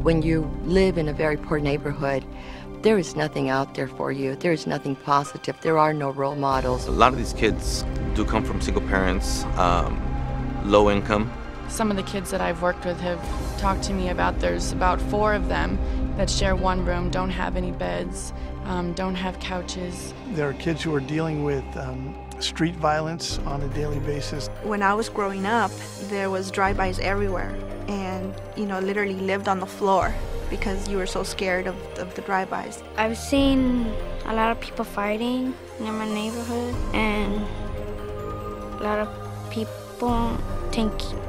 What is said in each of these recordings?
When you live in a very poor neighborhood, there is nothing out there for you. There is nothing positive. There are no role models. A lot of these kids do come from single parents, low income. Some of the kids that I've worked with have talked to me about there's about 4 of them that share one room, don't have any beds, don't have couches. There are kids who are dealing with street violence on a daily basis. When I was growing up, there was drive-bys everywhere, and literally lived on the floor because you were so scared of the drive-bys. I've seen a lot of people fighting in my neighborhood, and a lot of people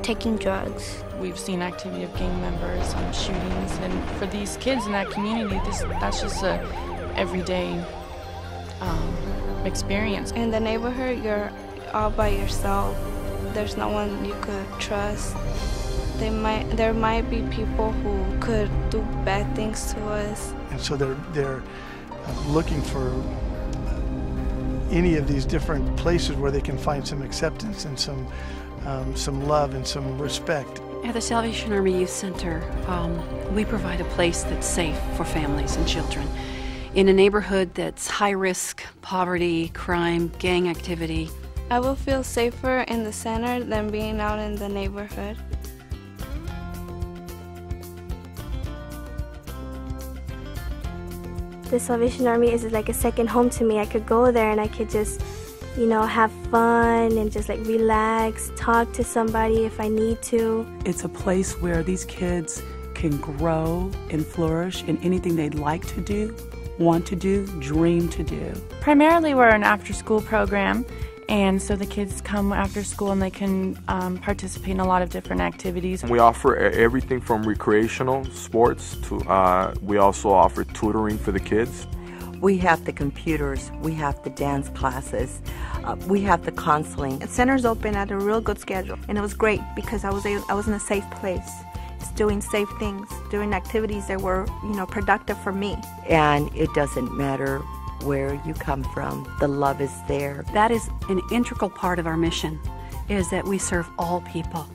taking drugs. We've seen activity of gang members, shootings, and for these kids in that community, that's just a everyday experience. In the neighborhood, you're all by yourself. There's no one you could trust. There might be people who could do bad things to us. And so they're looking for any of these different places where they can find some acceptance and some love and some respect. At the Salvation Army Youth Center, we provide a place that's safe for families and children. In a neighborhood that's high risk, poverty, crime, gang activity. I will feel safer in the center than being out in the neighborhood. The Salvation Army is like a second home to me. I could go there and I could just, have fun and just relax, talk to somebody if I need to. It's a place where these kids can grow and flourish in anything they'd like to do, want to do, dream to do. Primarily we're an after-school program, and so the kids come after school and they can participate in a lot of different activities. We offer everything from recreational sports to we also offer tutoring for the kids. We have the computers, we have the dance classes, we have the counseling. The center's open at a real good schedule, and it was great because I was in a safe place. It's doing safe things, doing activities that were, productive for me. And it doesn't matter where you come from, the love is there. That is an integral part of our mission, is that we serve all people.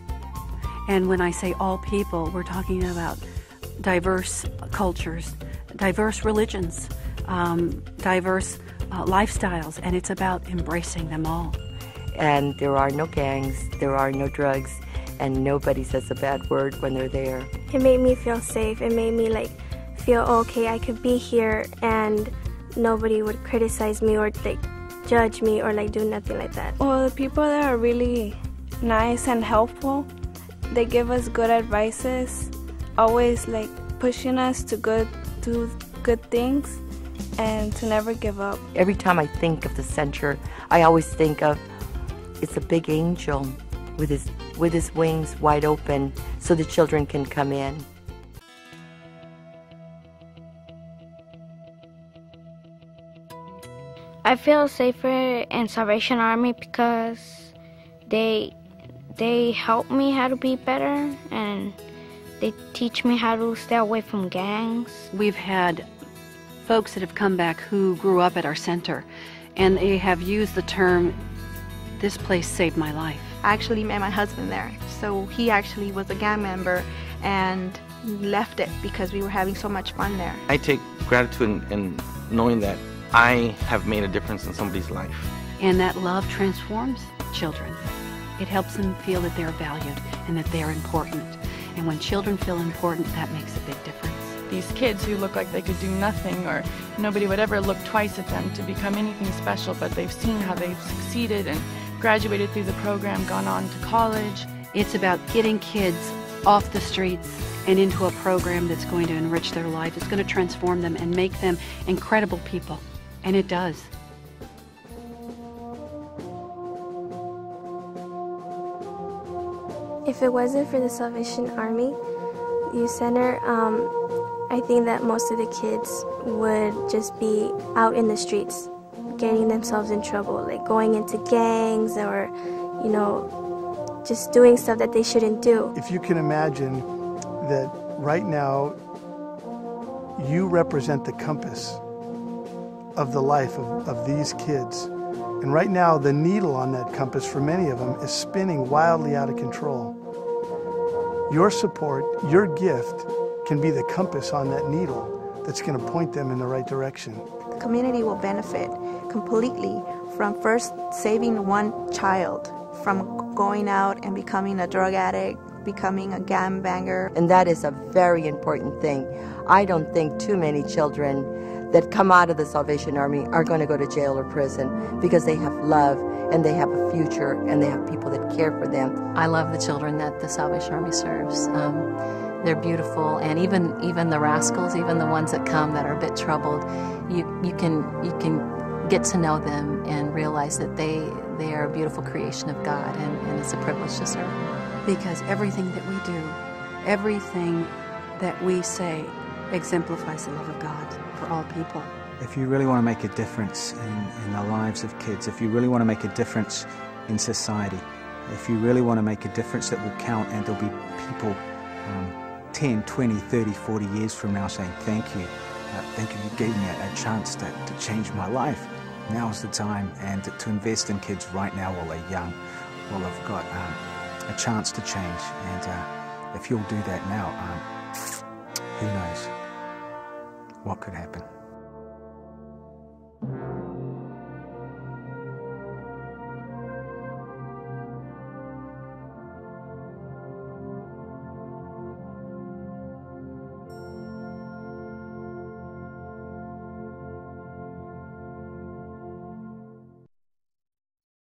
And when I say all people, we're talking about diverse cultures, diverse religions, diverse lifestyles, and it's about embracing them all. And there are no gangs, there are no drugs, and nobody says a bad word when they're there. It made me feel safe. It made me feel okay. I could be here and nobody would criticize me or judge me or do nothing like that. Well, the people there are really nice and helpful. They give us good advices, always pushing us to do good things and to never give up. Every time I think of the center, I always think of it's a big angel with his wings wide open so the children can come in. I feel safer in Salvation Army because they help me how to be better, and they teach me how to stay away from gangs. We've had folks that have come back who grew up at our center, and they have used the term, "This place saved my life." I actually met my husband there, so he actually was a gang member and left it because we were having so much fun there. I take gratitude in knowing that I have made a difference in somebody's life. And that love transforms children. It helps them feel that they're valued and that they're important. And when children feel important, that makes a big difference. These kids who look like they could do nothing, or nobody would ever look twice at them to become anything special, but they've seen how they've succeeded and graduated through the program, gone on to college. It's about getting kids off the streets and into a program that's going to enrich their life. It's going to transform them and make them incredible people. And it does. If it wasn't for the Salvation Army Youth Center, I think that most of the kids would just be out in the streets, getting themselves in trouble, going into gangs or, just doing stuff that they shouldn't do. If you can imagine that right now you represent the compass of the life of these kids. And right now, the needle on that compass for many of them is spinning wildly out of control. Your support, your gift, can be the compass on that needle that's going to point them in the right direction. The community will benefit completely from first saving one child from going out and becoming a drug addict, becoming a gambler. And that is a very important thing. I don't think too many children that come out of the Salvation Army are going to go to jail or prison, because they have love and they have a future and they have people that care for them. I love the children that the Salvation Army serves. They're beautiful, and even the rascals, even the ones that come that are a bit troubled, you can get to know them and realize that they are a beautiful creation of God, and it's a privilege to serve them. Because everything that we do, everything that we say exemplifies the love of God for all people. If you really want to make a difference in the lives of kids, if you really want to make a difference in society, if you really want to make a difference that will count, and there'll be people 10, 20, 30, 40 years from now saying, thank you, you gave me a chance to change my life. Now's the time, and to invest in kids right now while they're young, while they've got a chance to change. And if you'll do that now, who knows what could happen.